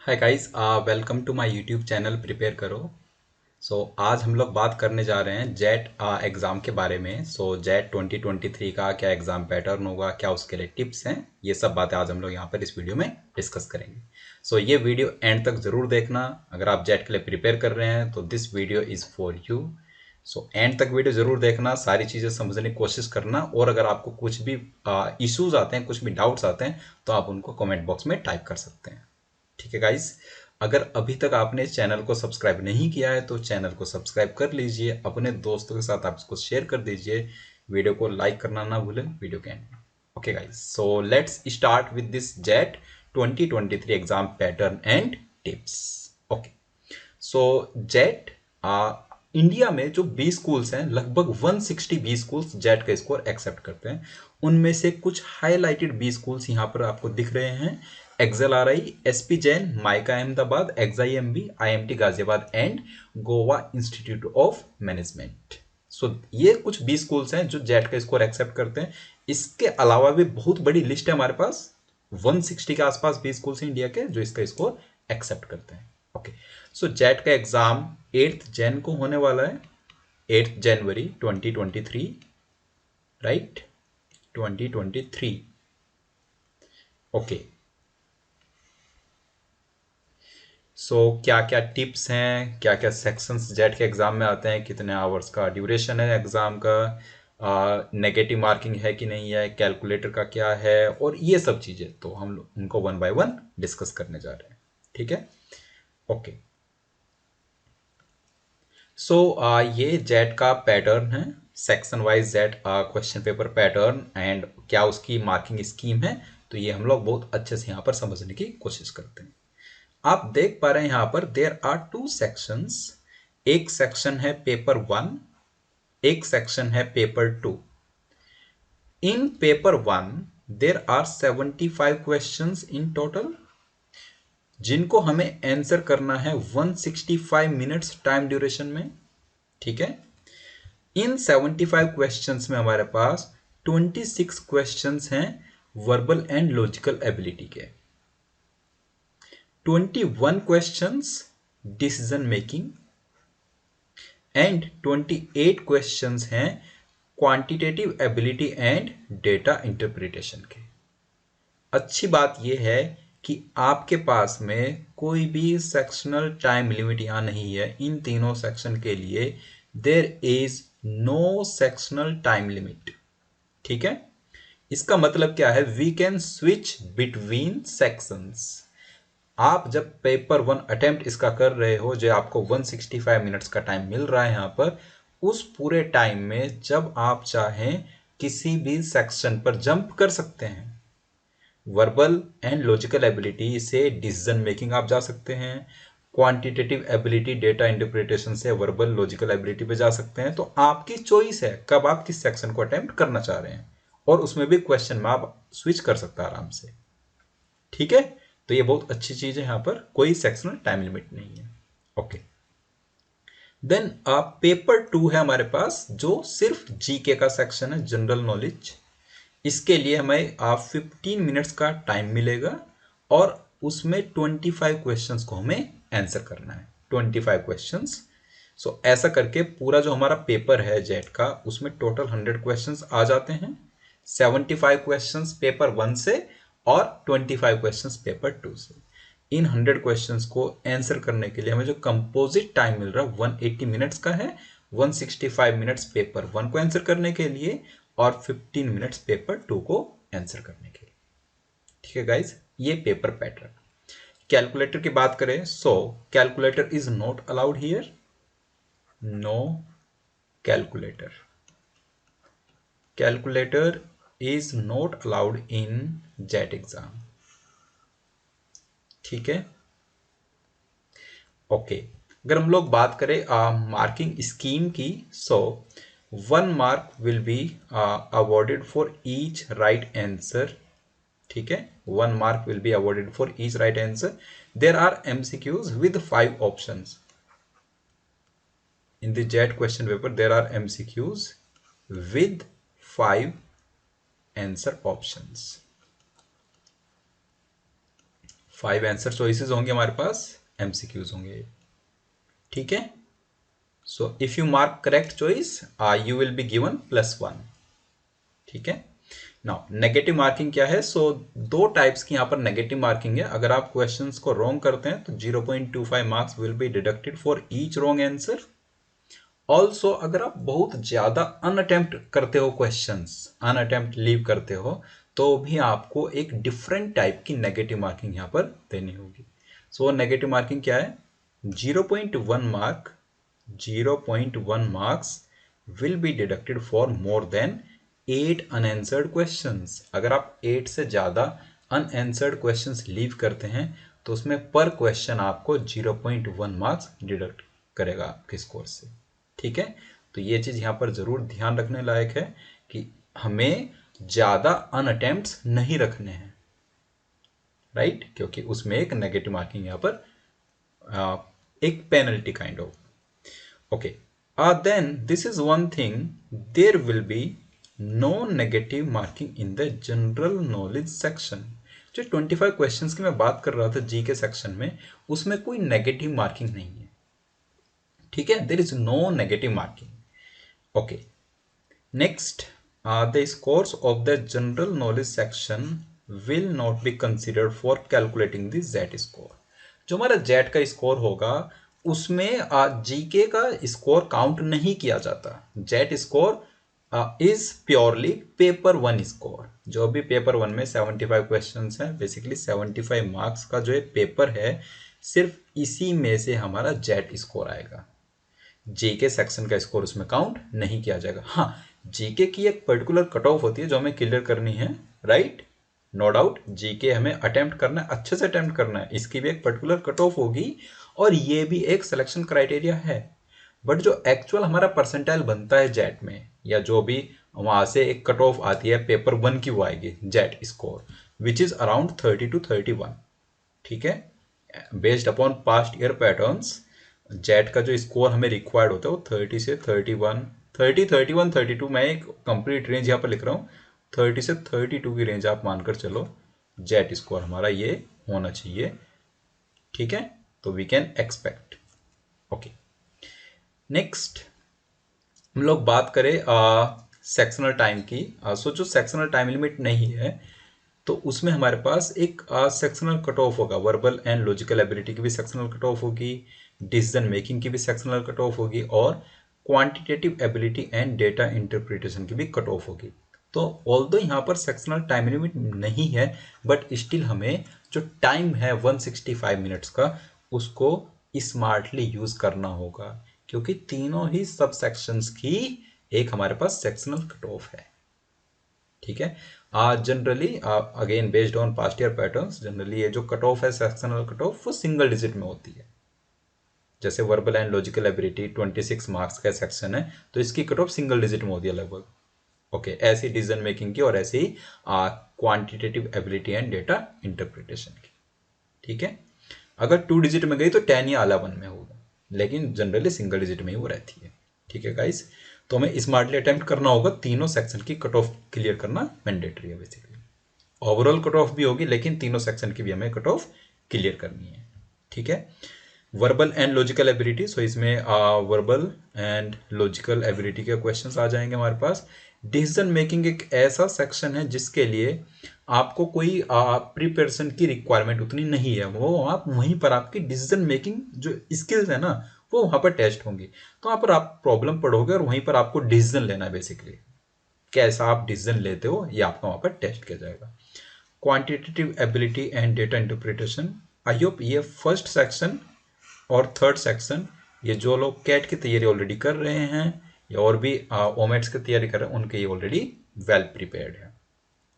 Hi guys, welcome to my YouTube channel prepare करो। आज हम लोग बात करने जा रहे हैं जेट एग्ज़ाम के बारे में। जेट 2023 का क्या एग्ज़ाम पैटर्न होगा, क्या उसके लिए टिप्स हैं, ये सब बातें आज हम लोग यहाँ पर इस वीडियो में डिस्कस करेंगे। ये वीडियो एंड तक ज़रूर देखना। अगर आप जेट के लिए प्रिपेयर कर रहे हैं तो this video is for you. And तक वीडियो ज़रूर देखना, सारी चीज़ें समझने की कोशिश करना, और अगर आपको कुछ भी इश्यूज आते हैं, कुछ भी डाउट्स आते हैं, तो आप उनको कमेंट बॉक्स में टाइप कर सकते हैं। ठीक है गाइस, अगर अभी तक आपने चैनल को सब्सक्राइब नहीं किया है तो चैनल को सब्सक्राइब कर लीजिए, अपने दोस्तों के साथ आप इसको शेयर कर दीजिए, वीडियो को लाइक करना ना भूलें वीडियो के एंड में। Okay guys, let's start with this jet 2023 exam pattern and tips. Okay, jet India में जो 20 स्कूल्स हैं, लगभग 160 बी स्कूल्स जेट का स्कोर एक्सेप्ट करते हैं। उनमें से कुछ हाईलाइटेड बी स्कूल्स यहाँ पर आपको दिख रहे हैं: XL R I, SP Jain, MICA Ahmedabad, XIMB, IMT Ghaziabad and Goa Institute of Management. ये कुछ बी स्कूल्स हैं जो जेट का स्कोर एक्सेप्ट करते हैं। इसके अलावा भी बहुत बड़ी लिस्ट है हमारे पास, 160 के आसपास बी स्कूल्स हैं इंडिया के जो इसका स्कोर एक्सेप्ट करते हैं। ओके, जेट का एग्जाम 8 जैन को होने वाला है, 8 जनवरी 2023, राइट, 2023। ओके, क्या क्या टिप्स हैं, क्या क्या सेक्शंस जेट के एग्जाम में आते हैं, कितने आवर्स का ड्यूरेशन है एग्जाम का, नेगेटिव मार्किंग है कि नहीं है, कैलकुलेटर का क्या है, और ये सब चीज़ें तो हम लोग उनको वन बाय वन डिस्कस करने जा रहे हैं। ठीक है, ओके। ये जेट का पैटर्न है, section wise jet question paper pattern and क्या उसकी मार्किंग स्कीम है, तो ये हम लोग बहुत अच्छे से यहाँ पर समझने की कोशिश करते हैं। आप देख पा रहे हैं यहाँ पर देयर आर टू सेक्शंस। एक सेक्शन है पेपर 1, एक सेक्शन है paper 2। In paper 1 there are 75 questions in total, जिनको हमें आंसर करना है 165 मिनट्स टाइम ड्यूरेशन में। ठीक है, इन 75 क्वेश्चंस में हमारे पास 26 क्वेश्चंस हैं वर्बल एंड लॉजिकल एबिलिटी के, 21 questions decision making and 28 questions हैं quantitative ability and data interpretation के। अच्छी बात यह है कि आपके पास में कोई भी सेक्शनल टाइम लिमिट यहां नहीं है। इन तीनों सेक्शन के लिए there is no sectional time limit. ठीक है, इसका मतलब क्या है, we can switch between sections. आप जब पेपर 1 अटेम्प्ट इसका कर रहे हो, जो आपको 165 मिनट्स का टाइम मिल रहा है यहाँ पर, उस पूरे टाइम में जब आप चाहें किसी भी सेक्शन पर जंप कर सकते हैं। वर्बल एंड लॉजिकल एबिलिटी से डिसीजन मेकिंग आप जा सकते हैं, क्वांटिटेटिव एबिलिटी डेटा इंटरप्रिटेशन से वर्बल लॉजिकल एबिलिटी पे जा सकते हैं। तो आपकी चॉइस है कब आप किस सेक्शन को अटेम्प्ट करना चाह रहे हैं, और उसमें भी क्वेश्चन में आप स्विच कर सकते हैं आराम से। ठीक है, तो ये बहुत अच्छी चीज है, यहां पर कोई सेक्शनल टाइम लिमिट नहीं है। ओके, देन पेपर 2 है हमारे पास, जो सिर्फ जीके का सेक्शन है, जनरल नॉलेज। इसके लिए हमें 15 मिनट्स का टाइम मिलेगा, और उसमें 25 क्वेश्चंस को हमें आंसर करना है, 25 क्वेश्चंस। ऐसा करके पूरा जो हमारा पेपर है जेट का, उसमें टोटल 100 क्वेश्चंस आ जाते हैं, 75 क्वेश्चंस पेपर 1 से और 25 क्वेश्चंस पेपर 2 से। इन 100 क्वेश्चंस को आंसर करने के लिए हमें जो कंपोजिट टाइम मिल रहा है 180 मिनट्स का है, 165 मिनट्स पेपर 1 को आंसर करने के लिए और 15 मिनट्स पेपर 2 को आंसर करने के लिए। ठीक है गाइज, ये पेपर पैटर्न। कैलकुलेटर की बात करें, calculator is not allowed here, no calculator. Calculator is not allowed in JET exam. ठीक है, ओके। अगर हम लोग बात करें मार्किंग स्कीम की, 1 mark will be awarded for each right answer. ठीक है, 1 mark will be awarded for each right answer. There are MCQs with 5 options. In the JET question paper, there are MCQs with 5 answer options. 5 answer choices होंगे हमारे पास, MCQs होंगे। ठीक है, so if you mark correct choice you will be given +1। ठीक है, now negative marking क्या है? सो दो टाइप्स की यहाँ पर नेगेटिव मार्किंग है। अगर आप क्वेश्चंस को रॉन्ग करते हैं तो 0.25 marks will be deducted for each wrong answer. Also अगर आप बहुत ज्यादा अनअटेम्प्ट करते हो, क्वेश्चंस अनअटेम्प्ट लीव करते हो, तो भी आपको एक डिफरेंट टाइप की नेगेटिव मार्किंग यहाँ पर देनी होगी। सो नेगेटिव मार्किंग क्या है? 0.1 mark 0.1 marks will be deducted for more than 8 unanswered questions. अगर आप 8 से ज्यादा अनआंसर्ड क्वेश्चंस लीव करते हैं तो उसमें पर क्वेश्चन आपको 0.1 मार्क्स डिडक्ट करेगा आपके स्कोर से। ठीक है, तो ये चीज यहां पर जरूर ध्यान रखने लायक है कि हमें ज्यादा अनअटेम्प्ट्स नहीं रखने हैं, राइट? क्योंकि उसमें एक नेगेटिव मार्किंग यहां पर एक penalty kind of. Okay, then this is one thing, there will be no negative marking in the general knowledge section। जो 25 क्वेश्चंस की मैं बात कर रहा था जी के सेक्शन में, उसमें कोई नेगेटिव मार्किंग नहीं है। ठीक है, there is no negative marking. Okay, next, the scores of the general knowledge section will not be considered for calculating the JET score. जो हमारा जेट का स्कोर होगा उसमें जीके का स्कोर काउंट नहीं किया जाता। Jet score is purely paper 1 score. जो भी पेपर 1 में 75 क्वेश्चंस हैं, बेसिकली 75 मार्क्स का जो पेपर है, सिर्फ इसी में से हमारा जेट स्कोर आएगा। जीके सेक्शन का स्कोर उसमें काउंट नहीं किया जाएगा। हाँ, जीके की एक पर्टिकुलर कट ऑफ होती है जो हमें क्लियर करनी है, राइट? नो डाउट, जीके हमें अटेम्प्ट करना है, अच्छे से अटेम्प्ट करना है, इसकी भी एक पर्टिकुलर कट ऑफ होगी और ये भी एक सिलेक्शन क्राइटेरिया है। बट जो एक्चुअल हमारा परसेंटाइल बनता है जेट में, या जो भी वहां से एक कट ऑफ आती है पेपर 1 की, वो आएगी jet score which is around 30 to 31। ठीक है, based upon past year patterns jet का जो स्कोर हमें रिक्वायर्ड होता है वो 30 से 31, 30, 31, 32, मैं एक कंप्लीट रेंज यहाँ पर लिख रहा हूँ, 30 से 32 की रेंज आप मानकर चलो जेट स्कोर हमारा ये होना चाहिए। ठीक है, तो we can expect. Okay, next हम लोग बात करें सेक्शनल टाइम की। सो जो सेक्शनल टाइम लिमिट नहीं है तो उसमें हमारे पास एक सेक्शनल कट ऑफ होगा। वर्बल एंड लॉजिकल एबिलिटी की भी सेक्शनल कट ऑफ होगी, डिसीजन मेकिंग की भी सेक्शनल कट ऑफ होगी, और quantitative ability and data interpretation की भी कट ऑफ होगी। तो ऑल्दो यहाँ पर सेक्शनल टाइम लिमिट नहीं है, बट स्टिल हमें जो टाइम है 165 मिनट्स का, उसको स्मार्टली यूज करना होगा, क्योंकि तीनों ही सब सेक्शंस की एक हमारे पास सेक्शनल कट ऑफ है। ठीक है, generally again based on past year patterns, generally ये जो कट ऑफ है सेक्शनल कट ऑफ, वो सिंगल डिजिट में होती है। जैसे verbal and logical ability 26 marks का सेक्शन है तो इसकी कट ऑफ सिंगल डिजिट में होती है लगभग। ओके, ऐसी डिसीजन मेकिंग की और ऐसी quantitative ability and data interpretation की। ठीक है, अगर 2 डिजिट में गई तो 10 या 11 में होगा, लेकिन जनरली सिंगल डिजिट में ही वो रहती है। ठीक है गाइस, तो हमें स्मार्टली अटेम्प्ट करना होगा, तीनों सेक्शन की कट ऑफ क्लियर करना मैंडेटरी है। बेसिकली ओवरऑल कट ऑफ भी होगी, लेकिन तीनों सेक्शन की भी हमें कट ऑफ क्लियर करनी है। ठीक है, वर्बल एंड लॉजिकल एबिलिटी, सो इसमें वर्बल एंड लॉजिकल एबिलिटी के क्वेश्चंस आ जाएंगे हमारे पास। डिसीजन मेकिंग एक ऐसा सेक्शन है जिसके लिए आपको कोई प्रिपरेशन की रिक्वायरमेंट उतनी नहीं है, वो आप वहीं पर आपकी डिसीजन मेकिंग जो स्किल्स है ना, वो वहां पर टेस्ट होंगी। तो वहां पर आप प्रॉब्लम पढ़ोगे और वहीं पर आपको डिसीजन लेना है। बेसिकली कैसा आप डिसीजन लेते हो ये आपका वहां पर टेस्ट किया जाएगा। Quantitative ability and data interpretation, I hope ये फर्स्ट सेक्शन और थर्ड सेक्शन, ये जो लोग कैट की तैयारी ऑलरेडी कर रहे हैं या और भी ओमेट्स की तैयारी कर रहे हैं, उनके ये ऑलरेडी वेल प्रिपेयर्ड है।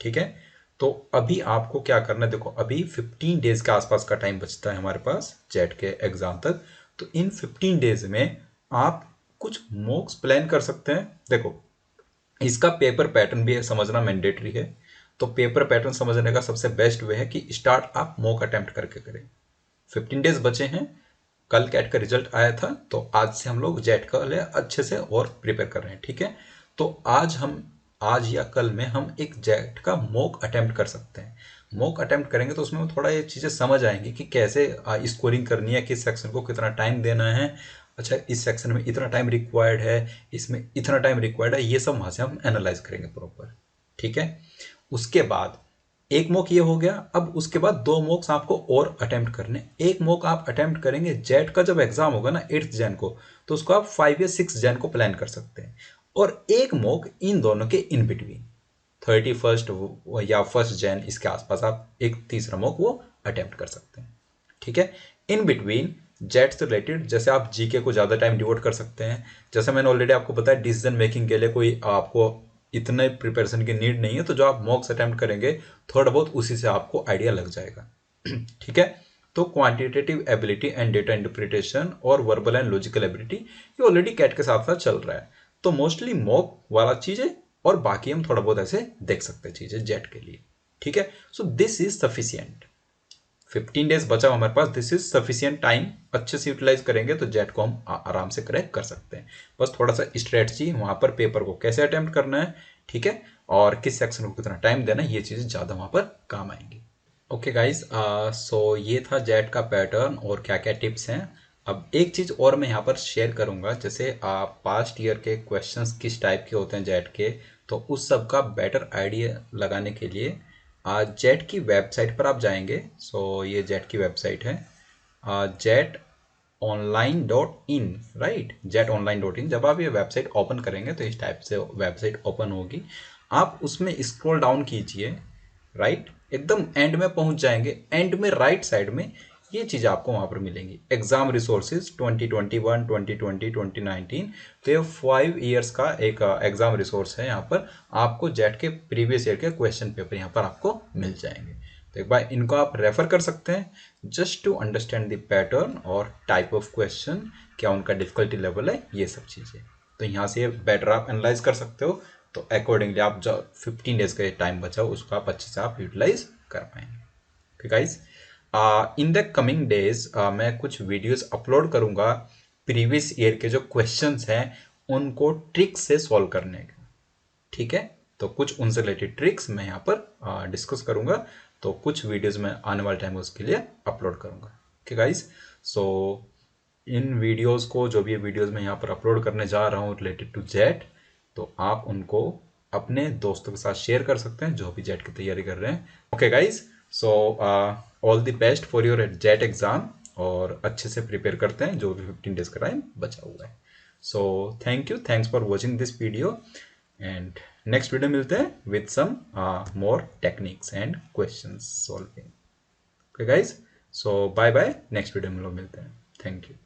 ठीक है, तो अभी आपको क्या करना है, देखो अभी 15 डेज के आसपास का टाइम बचता है हमारे पास जेट के एग्जाम तक। तो इन 15 डेज में आप कुछ मॉक्स प्लान कर सकते हैं। देखो इसका पेपर पैटर्न भी समझना मैंडेटरी है, तो पेपर पैटर्न समझने का सबसे बेस्ट वे है कि स्टार्ट आप मॉक अटेम्प्ट करके करें। 15 डेज बचे हैं, कल कैट का रिजल्ट आया था, तो आज से हम लोग जेट का लिए अच्छे से और प्रिपेयर कर रहे हैं। ठीक है, तो आज या कल में हम एक जेट का मॉक अटेम्प्ट कर सकते हैं। मॉक अटेम्प्ट करेंगे तो उसमें थोड़ा ये चीज़ें समझ आएंगी कि कैसे स्कोरिंग करनी है, किस सेक्शन को कितना टाइम देना है। अच्छा, इस सेक्शन में इतना टाइम रिक्वायर्ड है, इसमें इतना टाइम रिक्वायर्ड है, ये सब वहाँ से हम एनालाइज करेंगे प्रॉपर। ठीक है, उसके बाद एक मॉक ये हो गया। अब उसके बाद दो मॉक्स आपको और अटेम्प्ट करने। एक मॉक आप अटेम्प्ट करेंगे जेट का जब एग्जाम होगा ना 8 जैन को, तो उसको आप 5 या 6 जैन को प्लान कर सकते हैं। और एक मॉक इन दोनों के इन बिटवीन 31 या 1 जैन इसके आसपास आप एक तीसरा मॉक वो अटेम्प्ट कर सकते हैं। ठीक है, इन बिटवीन जेट से रिलेटेड जैसे आप जीके को ज़्यादा टाइम डिवोट कर सकते हैं। जैसे मैंने ऑलरेडी आपको बताया डिसीजन मेकिंग के लिए कोई आपको इतने प्रिपरेशन की नीड नहीं है, तो जो आप मॉक्स अटेम्प्ट करेंगे थोड़ा बहुत उसी से आपको आइडिया लग जाएगा। ठीक है, तो quantitative ability and data interpretation और वर्बल एंड लॉजिकल एबिलिटी ये ऑलरेडी कैट के साथ साथ चल रहा है, तो मोस्टली मॉक वाला चीज़ें और बाकी हम थोड़ा बहुत ऐसे देख सकते हैं चीज़ें जेट के लिए। ठीक है, so this is sufficient. 15 days बचा हमारे पास, दिस इज सफिशियंट टाइम। अच्छे से यूटिलाइज करेंगे तो जेट को हम आराम से क्रैक कर सकते हैं। बस थोड़ा सा स्ट्रेटजी वहां पर पेपर को कैसे अटेम्प्ट करना है, ठीक है, और किस सेक्शन को कितना टाइम देना है, ये चीज़ें ज़्यादा वहां पर काम आएंगी। ओके गाइस, सो ये था जेट का पैटर्न और क्या क्या टिप्स हैं। अब एक चीज़ और मैं यहाँ पर शेयर करूँगा, जैसे पास्ट ईयर के क्वेश्चंस किस टाइप के होते हैं जेट के, तो उस सब का बेटर आइडिया लगाने के लिए जेट की वेबसाइट पर आप जाएंगे। सो ये जेट की वेबसाइट है jetonline.in, राइट, jetonline.in। जब आप ये वेबसाइट ओपन करेंगे तो इस टाइप से वेबसाइट ओपन होगी। आप उसमें स्क्रॉल डाउन कीजिए, राइट, एकदम एंड में पहुंच जाएंगे। एंड में राइट साइड में ये चीज़ आपको वहां पर मिलेंगी, एग्जाम रिसोर्सेज 2021, 2020, 2019। तो ये 5 ईयर्स का एक एग्जाम रिसोर्स है। यहाँ पर आपको जेट के प्रीवियस ईयर के क्वेश्चन पेपर यहाँ पर आपको मिल जाएंगे। तो एक बार इनको आप रेफर कर सकते हैं just to understand the pattern और टाइप ऑफ क्वेश्चन, क्या उनका डिफिकल्टी लेवल है, ये सब चीज़ें। तो यहाँ से बेटर आप एनालाइज कर सकते हो। तो अकॉर्डिंगली आप जो 15 डेज का टाइम बचा हो उसको आप अच्छे से आप यूटिलाइज कर पाएंगे। Okay guys, in the coming days मैं कुछ वीडियोस अपलोड करूंगा प्रीवियस ईयर के जो क्वेश्चंस हैं उनको ट्रिक्स से सॉल्व करने के। ठीक है, तो कुछ उनसे रिलेटेड ट्रिक्स मैं यहाँ पर डिस्कस करूंगा। तो कुछ वीडियोस मैं आने वाले टाइम में उसके लिए अपलोड करूंगा। ओके गाइस, सो इन वीडियोस को, जो भी वीडियोस मैं यहाँ पर अपलोड करने जा रहा हूँ रिलेटेड टू जेट, तो आप उनको अपने दोस्तों के साथ शेयर कर सकते हैं जो भी जेट की तैयारी कर रहे हैं। Okay guys, so all the best for your jet exam, और अच्छे से प्रिपेयर करते हैं जो भी 15 डेज का टाइम बचा हुआ है। So thank you, thanks for watching this video, and next video मिलते हैं with some more techniques and questions solving. Okay guys, so bye bye, next video में लोग मिलते हैं। Thank you.